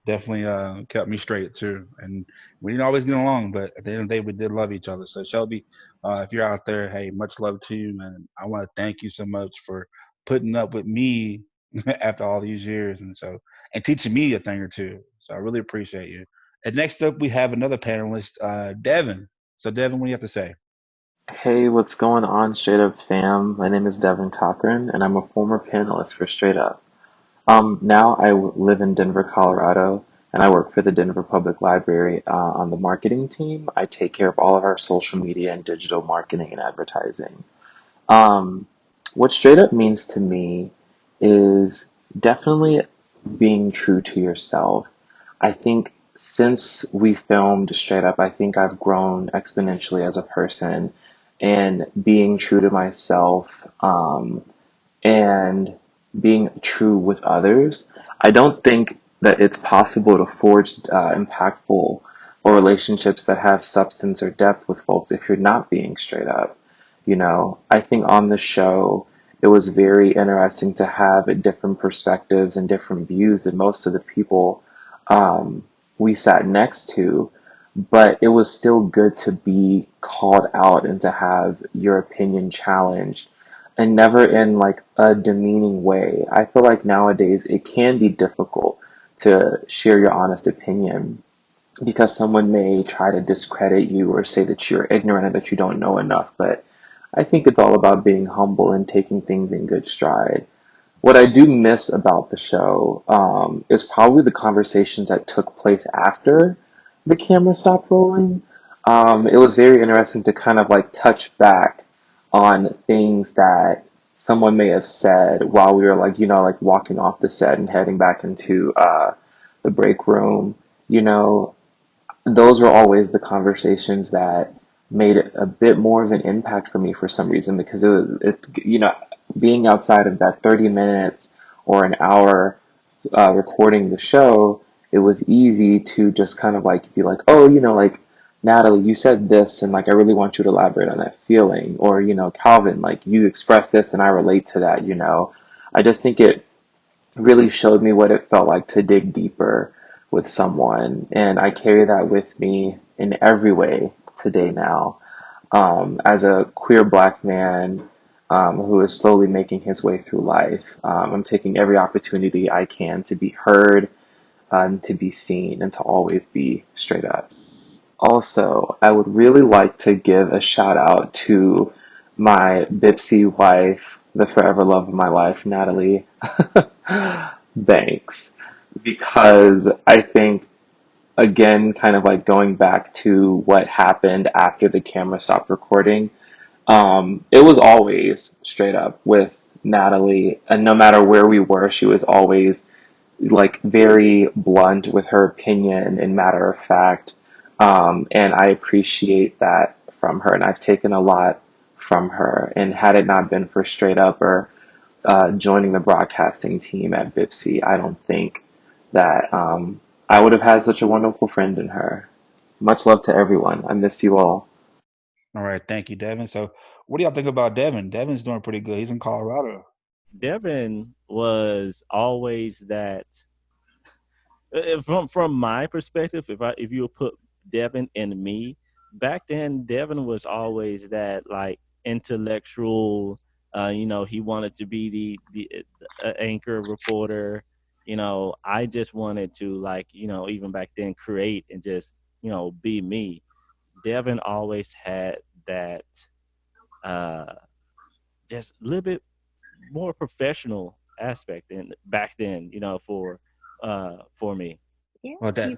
definitely kept me straight too. And we didn't always get along, but at the end of the day, we did love each other. So Shelby, if you're out there, hey, much love to you, and I want to thank you so much for putting up with me after all these years, and teaching me a thing or two. So I really appreciate you. And next up, we have another panelist, Devin. So Devin, what do you have to say? Hey, what's going on, Straight Up fam? My name is Devin Cochran, and I'm a former panelist for Straight Up. Now live in Denver, Colorado, and I work for the Denver Public Library on the marketing team. I take care of all of our social media and digital marketing and advertising. Um, what Straight Up means to me is definitely being true to yourself. I think since we filmed Straight Up, I think I've grown exponentially as a person and being true to myself. And being true with others. I don't think that it's possible to forge impactful or relationships that have substance or depth with folks if you're not being straight up. I think on the show, it was very interesting to have different perspectives and different views than most of the people um, we sat next to. But it was still good to be called out and to have your opinion challenged and never in like a demeaning way. I feel like nowadays it can be difficult to share your honest opinion because someone may try to discredit you or say that you're ignorant or that you don't know enough. But I think it's all about being humble and taking things in good stride. What I do miss about the show is probably the conversations that took place after the camera stopped rolling. It was very interesting to kind of like touch back on things that someone may have said while we were like, like walking off the set and heading back into the break room. You know, those were always the conversations that made it a bit more of an impact for me for some reason because being outside of that 30 minutes or an hour recording the show, it was easy to just kind of like be like, oh, like Natalie, you said this, and like I really want you to elaborate on that feeling, or Calvin, like you expressed this, and I relate to that. I just think it really showed me what it felt like to dig deeper with someone. And I carry that with me in every way today now. As a queer black man who is slowly making his way through life, I'm taking every opportunity I can to be heard, to be seen, and to always be straight up. Also, I would really like to give a shout out to my Bipsy wife, the forever love of my life, Natalie. Thanks. Because I think, again, kind of like going back to what happened after the camera stopped recording, it was always straight up with Natalie. And no matter where we were, she was always like very blunt with her opinion and matter of fact. And I appreciate that from her. And I've taken a lot from her. And had it not been for Straight Up or joining the broadcasting team at Bipsy, I don't think that I would have had such a wonderful friend in her. Much love to everyone. I miss you all. All right, thank you, Devin. So, what do y'all think about Devin? Devin's doing pretty good. He's in Colorado. Devin was always that. From my perspective, if you would put Devin and me back then, Devin was always that like intellectual. He wanted to be the anchor reporter. I just wanted to like even back then create and just be me. Devin always had that just a little bit more professional aspect and back then, for me. Yeah, Well, that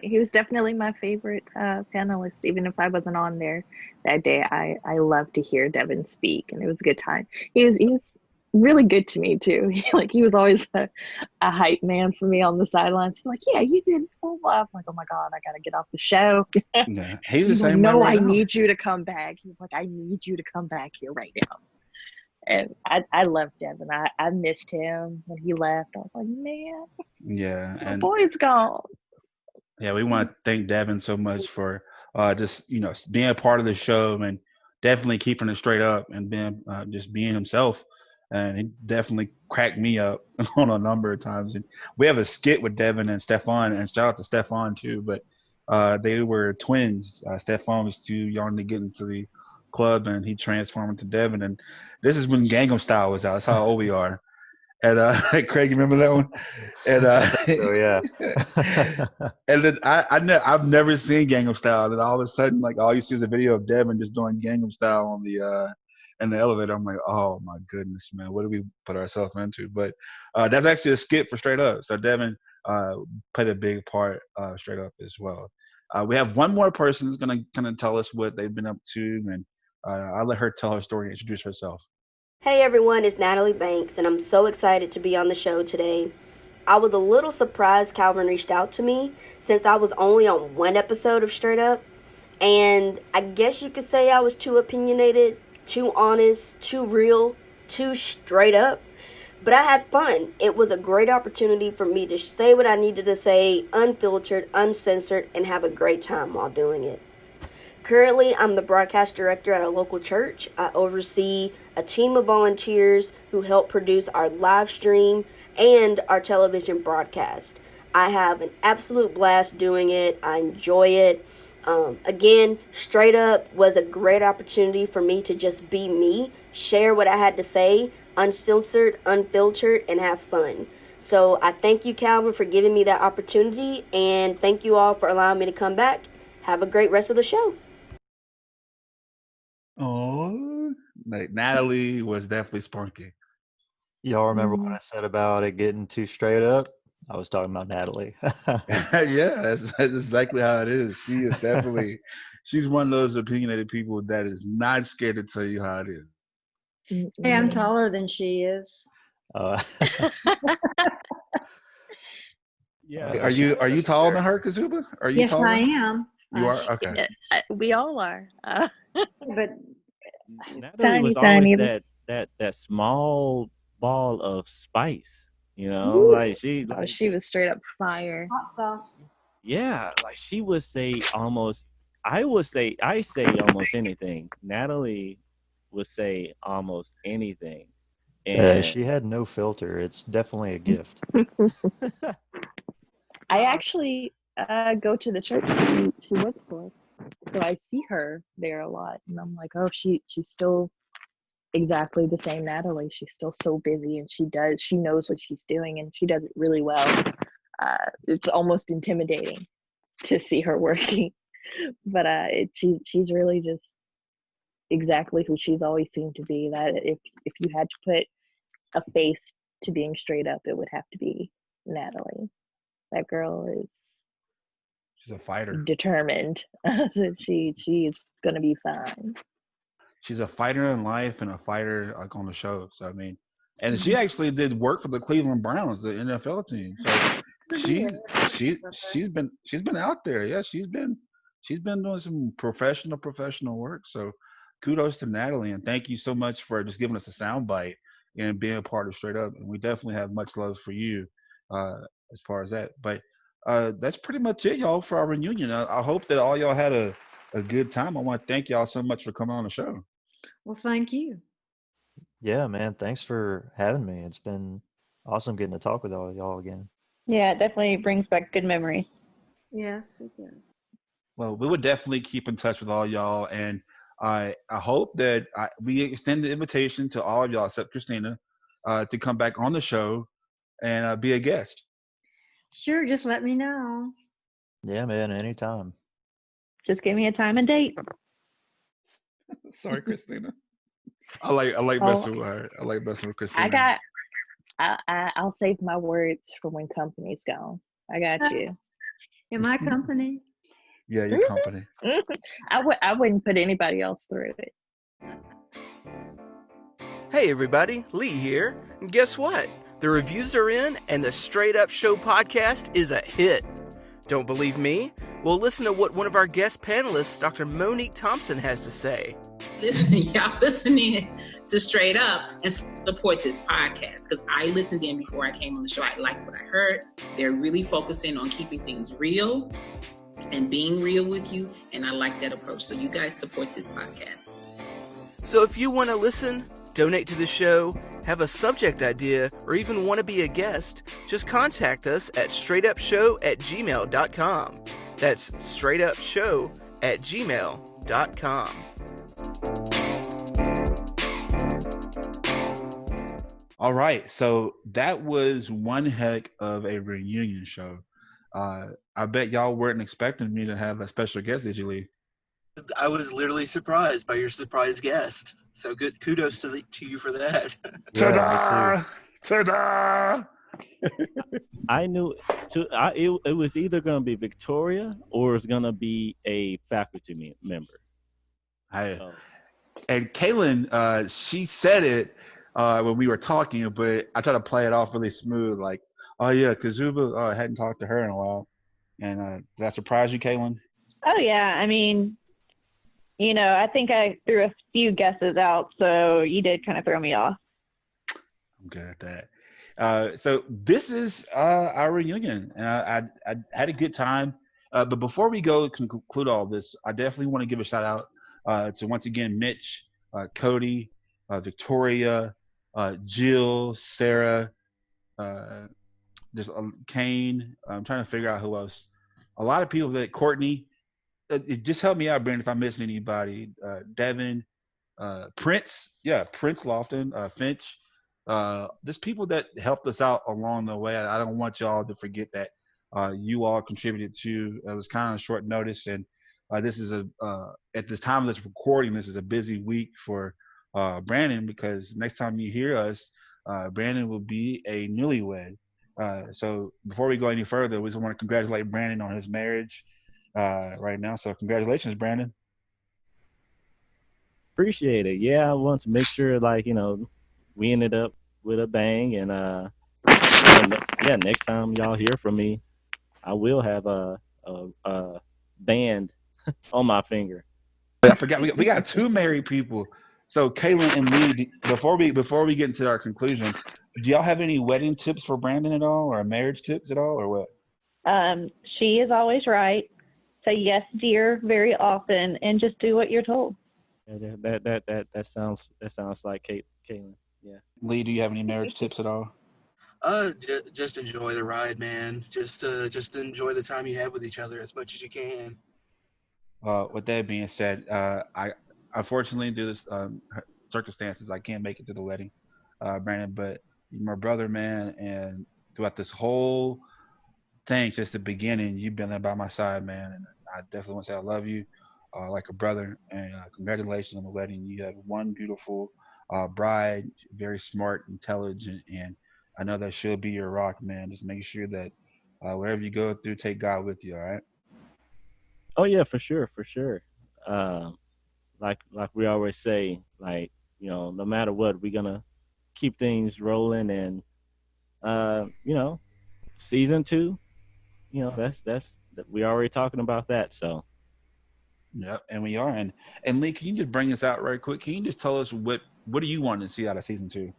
he was definitely my favorite panelist. Even if I wasn't on there that day, I loved to hear Devin speak, and it was a good time. He was really good to me too. He was always a hype man for me on the sidelines. He's like, yeah, you did so well. I'm like, oh my god, I gotta get off the show. yeah, he's the He's like, same way no, right I now. need you to come back. He's like, I need you to come back here right now. And I loved Devin. I missed him when he left. I was like, man, Yeah, my and boy's gone. yeah, we want to thank Devin so much for just being a part of the show and definitely keeping it straight up and being just being himself. And he definitely cracked me up on a number of times. And we have a skit with Devin and Steffon, and shout out to Steffon too. But they were twins. Steffon was too young to get into the club, and he transformed into Devin. And this is when Gangnam Style was out. That's how old we are. And Craig, you remember that one? And So yeah. and then I've never seen Gangnam Style, and all of a sudden, like all you see is a video of Devin just doing Gangnam Style on the in the elevator. I'm like, oh my goodness, man, what did we put ourselves into? But that's actually a skit for Straight Up. So Devin played a big part Straight Up as well. We have one more person who's gonna kind of tell us what they've been up to, and I'll let her tell her story and introduce herself. Hey everyone, it's Natalie Banks, and I'm so excited to be on the show today. I was a little surprised Calvin reached out to me since I was only on one episode of Straight Up, and I guess you could say I was too opinionated, too honest, too real, too straight up. But I had fun. It was a great opportunity for me to say what I needed to say, unfiltered, uncensored, and have a great time while doing it. Currently, I'm the broadcast director at a local church. I oversee a team of volunteers who help produce our live stream and our television broadcast. I have an absolute blast doing it. I enjoy it. Again, Straight Up was a great opportunity for me to just be me, share what I had to say, uncensored, unfiltered, and have fun. So I thank you, Calvin, for giving me that opportunity, and thank you all for allowing me to come back. Have a great rest of the show. Oh, like Natalie was definitely spunky. Y'all remember what I said about it getting too straight up? I was talking about Natalie. Yeah, that's exactly how it is. She is definitely, she's one of those opinionated people that is not scared to tell you how it is. Hey, I'm taller than she is. Yeah. Are you taller than her, Kazuba? Are you Yes, taller? I am. You are? Okay. We all are. But Natalie was always that small ball of spice, you know, like she was straight up fire. hot sauce. yeah, like she would say almost, I say almost anything. Natalie would say almost anything. And She had no filter. It's definitely a gift. I actually go to the church she works for, so I see her there a lot, and I'm like, oh, she's still exactly the same Natalie. She's still so busy, and she knows what she's doing, and she does it really well. It's almost intimidating to see her working, but she's really just exactly who she's always seemed to be. That if you had to put a face to being straight up, it would have to be Natalie. That girl is She's a fighter. determined. So she's gonna be fine. She's a fighter in life and a fighter like on the show. So I mean, and she actually did work for the Cleveland Browns, the NFL team. So she's been out there. Yeah, she's been doing some professional work. So kudos to Natalie, and thank you so much for just giving us a soundbite and being a part of Straight Up. And we definitely have much love for you as far as that. But that's pretty much it, y'all, for our reunion. I hope that all y'all had a good time. I want to thank y'all so much for coming on the show. Well, thank you. Yeah, man. Thanks for having me. It's been awesome getting to talk with all y'all again. Yeah, it definitely brings back good memories. Yes, it does. Well, we would definitely keep in touch with all y'all, and I hope that we extend the invitation to all of y'all except Kristina to come back on the show and be a guest. Sure, just let me know. Yeah, man. Anytime. Just give me a time and date. Sorry, Kristina. I like messing with her. I like messing with Kristina. I'll save my words for when company's gone. I got you. In my company. Yeah, your company. I wouldn't put anybody else through it. Hey everybody, Lee here. And guess what? The reviews are in and the Straight Up Show podcast is a hit. Don't believe me? Well, listen to what one of our guest panelists, Dr. Monique Thompson, has to say. Y'all listen in to Straight Up and support this podcast, because I listened in before I came on the show. I liked what I heard. They're really focusing on keeping things real and being real with you, and I like that approach. So you guys support this podcast. So if you want to listen, donate to the show, have a subject idea, or even want to be a guest, just contact us at straightupshow@gmail.com. That's straightupshow@gmail.com. All right, so that was one heck of a reunion show. I bet y'all weren't expecting me to have a special guest, did you, Lee? I was literally surprised by your surprise guest. So good kudos to you for that. Yeah, me Ta-da! too. Ta-da! I knew it was either going to be Victoria or it's going to be a faculty member. So, And Kaylynn, she said it when we were talking, but I tried to play it off really smooth, like, oh yeah, Kazuba, I hadn't talked to her in a while. And did that surprise you, Kaylynn? Oh yeah, I mean, I think I threw a few guesses out, so you did kind of throw me off. I'm good at that. So this is our reunion, and I had a good time. But before we go conclude all this, I definitely want to give a shout out to once again Mitch, Coty, Victoria, Jill, Sarah, there's Kane. I'm trying to figure out who else. A lot of people that Courtney. It just help me out, Brandon, if I'm missing anybody. Devin, Prince, yeah, Prince Lofton, Finch. There's people that helped us out along the way. I don't want y'all to forget that you all contributed to. It was kind of short notice, and this is at the time of this recording, this is a busy week for Brandon because next time you hear us, Brandon will be a newlywed. So before we go any further, we just want to congratulate Brandon on his marriage right now. So congratulations, Brandon. appreciate it. Yeah, I want to make sure, we ended up with a bang, and next time y'all hear from me, I will have a band on my finger. I forgot we got two married people. So Kaylynn and Lee, before we get into our conclusion, do y'all have any wedding tips for Brandon at all, or marriage tips at all, or what? She is always right. Say yes, dear, very often, and just do what you're told. Yeah, that sounds like Kaylynn. Yeah. Lee, do you have any marriage tips at all? Just enjoy the ride, man. Just enjoy the time you have with each other as much as you can. With that being said, I unfortunately due to circumstances I can't make it to the wedding, Brandon. But you're my brother, man, and throughout this whole thing, since the beginning, you've been there by my side, man. And I definitely want to say I love you, like a brother. And congratulations on the wedding. You have one beautiful bride, very smart, intelligent, and I know that she'll be your rock, man. Just make sure that wherever you go through, take God with you. All right. Oh yeah, for sure. Like we always say, no matter what, we're gonna keep things rolling, and season 2, that's we already talking about that. So Yep, and we are. And Lee, can you just bring us out right quick? Can you just tell us what do you want to see out of season 2?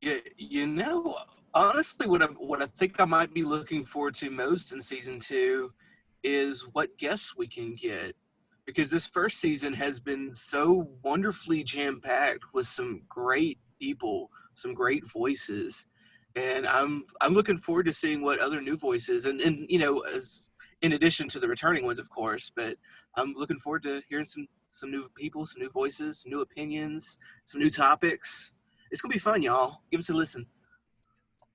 Yeah, honestly, what I think I might be looking forward to most in season 2 is what guests we can get, because this first season has been so wonderfully jam-packed with some great people, some great voices, and I'm looking forward to seeing what other new voices and as in addition to the returning ones, of course, but I'm looking forward to hearing some new people, some new voices, some new opinions, some new topics. It's gonna be fun, y'all. Give us a listen.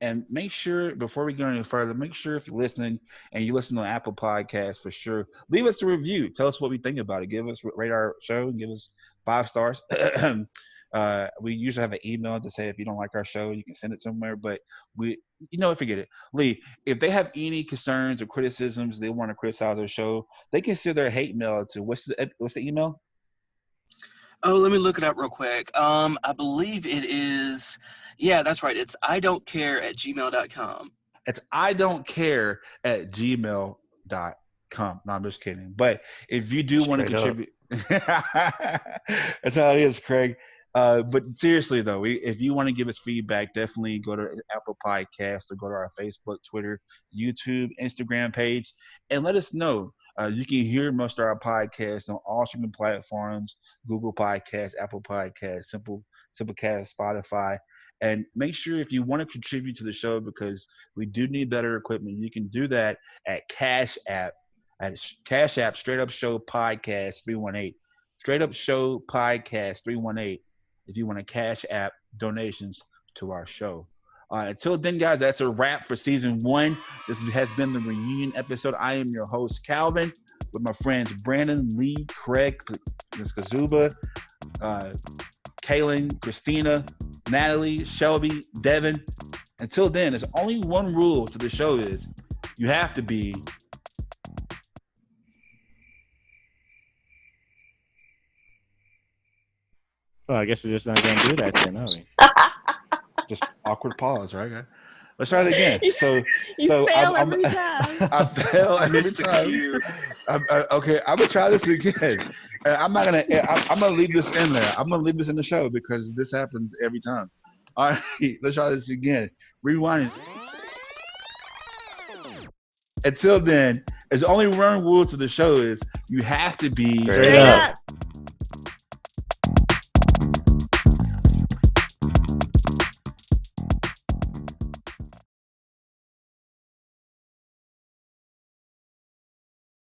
And make sure, before we go any further, make sure if you're listening and you listen to Apple Podcasts, for sure, leave us a review. Tell us what we think about it. Rate our show and give us 5 stars. We usually have an email to say if you don't like our show, you can send it somewhere. But forget it. Lee, if they have any concerns or criticisms, they want to criticize our show, they can send their hate mail to what's the email? Oh, let me look it up real quick. I believe it is. Yeah, that's right. It's idon'tcare@gmail.com. It's idon'tcare@gmail.com. No, I'm just kidding. But if you do want to contribute, that's how it is, Craig. But seriously though, if you want to give us feedback, definitely go to Apple Podcasts or go to our Facebook, Twitter, YouTube, Instagram page, and let us know. You can hear most of our podcasts on all streaming platforms: Google Podcasts, Apple Podcasts, Simplecast, Spotify. And make sure if you want to contribute to the show, because we do need better equipment, you can do that at Cash App. At Cash App, Straight Up Show Podcast 318. Straight Up Show Podcast 318. if you want to cash app donations to our show. Until then, guys, that's a wrap for season 1. This has been the reunion episode. I am your host, Calvin, with my friends Brandon, Lee, Craig, Ms. Kazuba, Kaylynn, Kristina, Natalie, Shelby, Devin. Until then, there's only one rule to the show is you have to be Well, I guess we're just not going to do that then, are we? just awkward pause, right? Okay. Let's try it again. You fail every time. I fail every Missed the time. cue. Okay, I'm gonna try this again. I'm gonna leave this in there. I'm gonna leave this in the show because this happens every time. All right, let's try this again. Rewind. Until then, there's only one rule to the show is you have to be Straight up.